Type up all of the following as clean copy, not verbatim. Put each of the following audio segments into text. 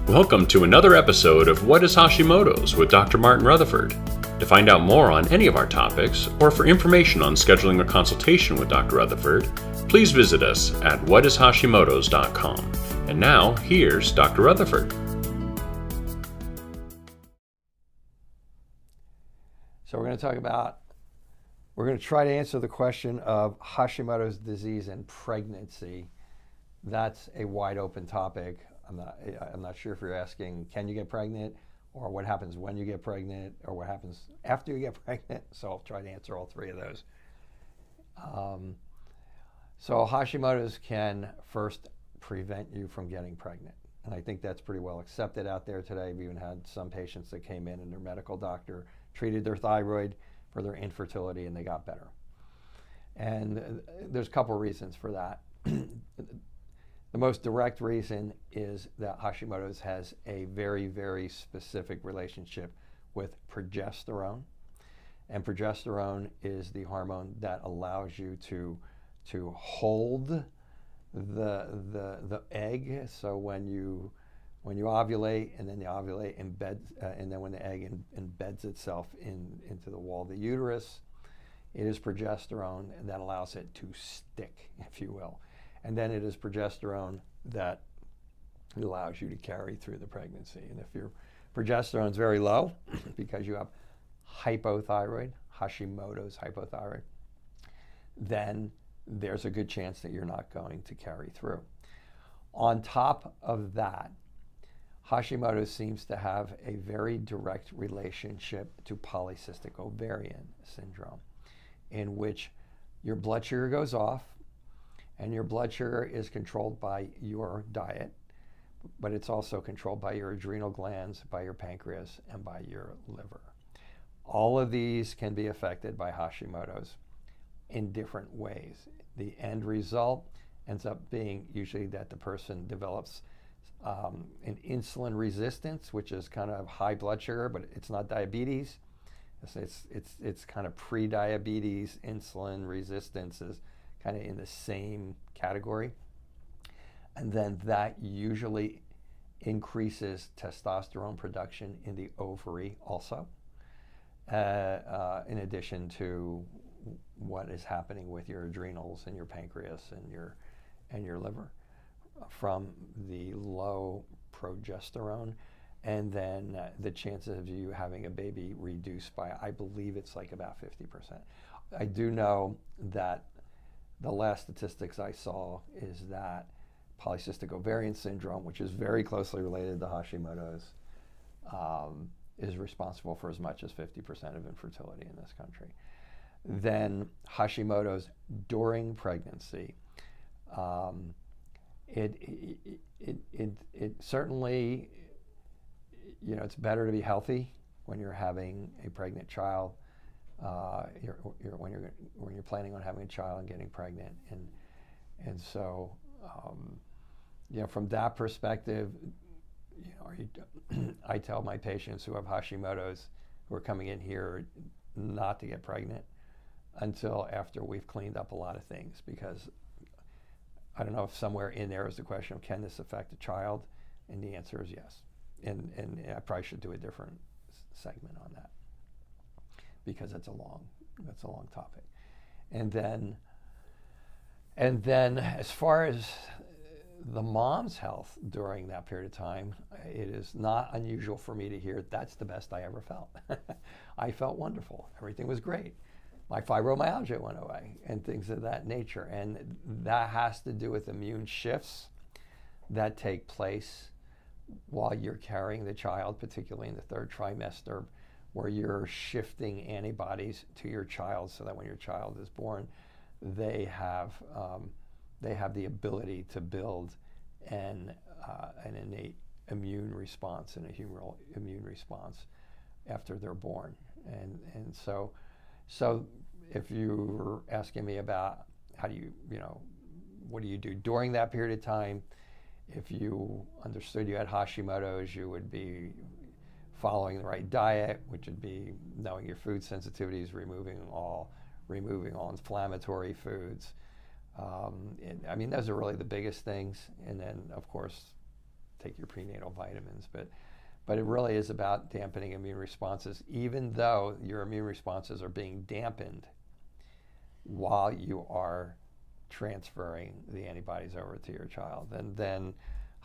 Welcome to another episode of What is Hashimoto's with Dr. Martin Rutherford. To find out more on any of our topics, or for information on scheduling a consultation with Dr. Rutherford, please visit us at whatishashimotos.com. And now, here's Dr. Rutherford. So we're going to try to answer the question of Hashimoto's disease and pregnancy. That's a wide open topic. I'm not sure if you're asking, can you get pregnant, or what happens when you get pregnant, or what happens after you get pregnant. So I'll try to answer all three of those. So Hashimoto's can first prevent you from getting pregnant. And I think that's pretty well accepted out there today. We even had some patients that came in and their medical doctor treated their thyroid for their infertility and they got better. And there's a couple reasons for that. The most direct reason is that Hashimoto's has a very, very specific relationship with progesterone. And progesterone is the hormone that allows you to hold the egg. So when you ovulate, and then the ovulate embeds, and then when the egg embeds itself into the wall of the uterus, it is progesterone that allows it to stick, if you will. And then it is progesterone that allows you to carry through the pregnancy. And if your progesterone is very low, because you have hypothyroid, Hashimoto's hypothyroid, then there's a good chance that you're not going to carry through. On top of that, Hashimoto's seems to have a very direct relationship to polycystic ovarian syndrome, in which your blood sugar goes off, and your blood sugar is controlled by your diet, but it's also controlled by your adrenal glands, by your pancreas, and by your liver. All of these can be affected by Hashimoto's in different ways. The end result ends up being usually that the person develops an insulin resistance, which is kind of high blood sugar, but it's not diabetes. It's kind of pre-diabetes. Insulin resistance is kind of in the same category. And then that usually increases testosterone production in the ovary also, in addition to what is happening with your adrenals and your pancreas and your liver from the low progesterone. And then the chances of you having a baby reduced by, I believe it's like about 50%. I do know that the last statistics I saw is that polycystic ovarian syndrome, which is very closely related to Hashimoto's, is responsible for as much as 50% of infertility in this country. Then Hashimoto's during pregnancy, it certainly, it's better to be healthy when you're having a pregnant child. When you're planning on having a child and getting pregnant, and so from that perspective, I tell my patients who have Hashimoto's who are coming in here not to get pregnant until after we've cleaned up a lot of things, because I don't know if somewhere in there is the question of, can this affect a child, and the answer is yes, and I probably should do a different segment on that, because that's a long topic. And then as far as the mom's health during that period of time, it is not unusual for me to hear, that's the best I ever felt. I felt wonderful. Everything was great. My fibromyalgia went away and things of that nature. And that has to do with immune shifts that take place while you're carrying the child, particularly in the third trimester, where you're shifting antibodies to your child so that when your child is born, they have the ability to build an innate immune response and a humeral immune response after they're born. And so if you were asking me about how do you, what do you do during that period of time, if you understood you had Hashimoto's, you would be following the right diet, which would be knowing your food sensitivities, removing all inflammatory foods. Those are really the biggest things. And then, of course, take your prenatal vitamins. But it really is about dampening immune responses, even though your immune responses are being dampened while you are transferring the antibodies over to your child. And then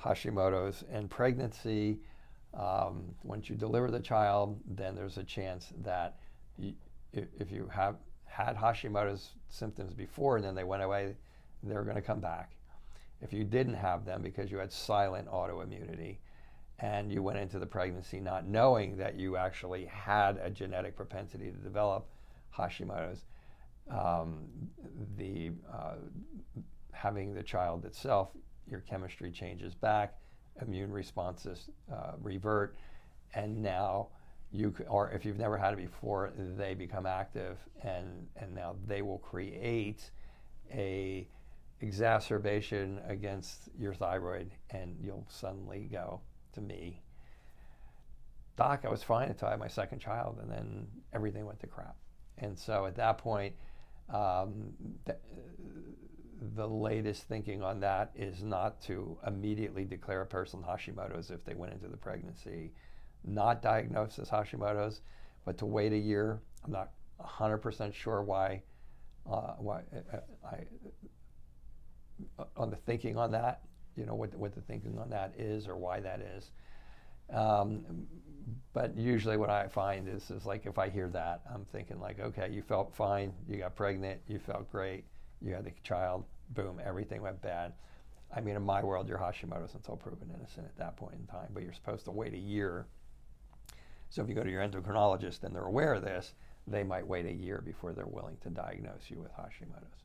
Hashimoto's and pregnancy, once you deliver the child, then there's a chance that if you have had Hashimoto's symptoms before and then they went away, they're going to come back. If you didn't have them because you had silent autoimmunity and you went into the pregnancy not knowing that you actually had a genetic propensity to develop Hashimoto's, having the child itself, your chemistry changes back, immune responses revert, and now or if you've never had it before, they become active, and now they will create a exacerbation against your thyroid, and you'll suddenly go to me, Doc, I was fine until I had my second child, and then everything went to crap. And so at that point, the latest thinking on that is not to immediately declare a person Hashimoto's if they went into the pregnancy not diagnosed as Hashimoto's, but to wait a year. I'm not 100% sure why on the thinking on that, what the thinking on that is or why that is. But usually what I find is like if I hear that, I'm thinking like, okay, you felt fine, you got pregnant, you felt great, you had the child, boom, everything went bad. I mean, in my world, you're Hashimoto's until proven innocent at that point in time, but you're supposed to wait a year. So if you go to your endocrinologist and they're aware of this, they might wait a year before they're willing to diagnose you with Hashimoto's.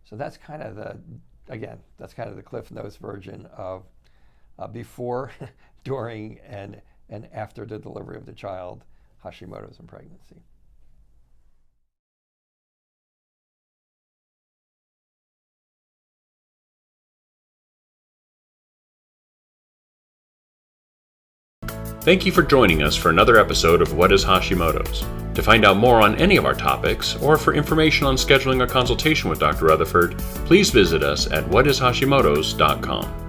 So that's kind of the Cliff Notes version of before, during, and after the delivery of the child, Hashimoto's and pregnancy. Thank you for joining us for another episode of What is Hashimoto's? To find out more on any of our topics, or for information on scheduling a consultation with Dr. Rutherford, please visit us at whatishashimotos.com.